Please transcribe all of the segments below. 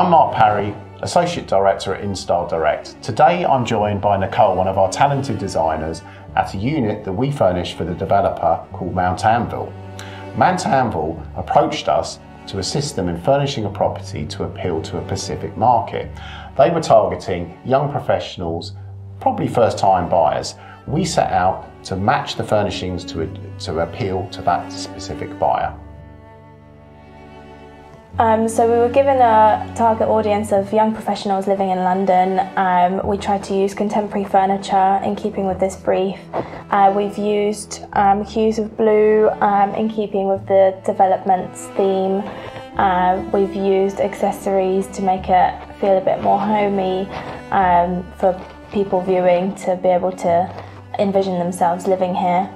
I'm Mark Parry, Associate Director at InStyle Direct. Today I'm joined by Nicole, one of our talented designers, at a unit that we furnished for the developer called Mount Anvil. Mount Anvil approached us to assist them in furnishing a property to appeal to a specific market. They were targeting young professionals, probably first-time buyers. We set out to match the furnishings to appeal to that specific buyer. So we were given a target audience of young professionals living in London. We tried to use contemporary furniture in keeping with this brief. We've used hues of blue in keeping with the development's theme. We've used accessories to make it feel a bit more homey for people viewing to be able to envision themselves living here.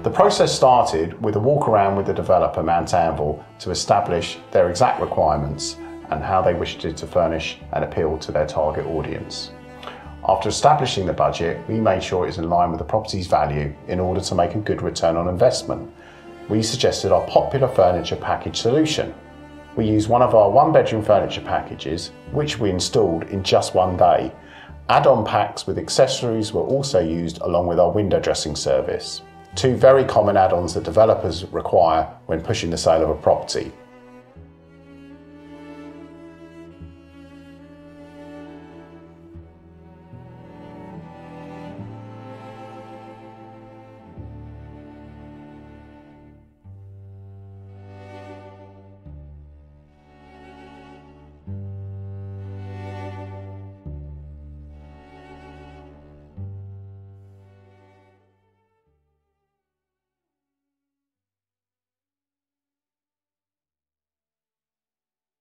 The process started with a walk around with the developer Mount Anvil to establish their exact requirements and how they wished to furnish and appeal to their target audience. After establishing the budget, we made sure it was in line with the property's value in order to make a good return on investment. We suggested our popular furniture package solution. We used one of our one-bedroom furniture packages, which we installed in just one day. Add-on packs with accessories were also used along with our window dressing service. Two very common add-ons that developers require when pushing the sale of a property.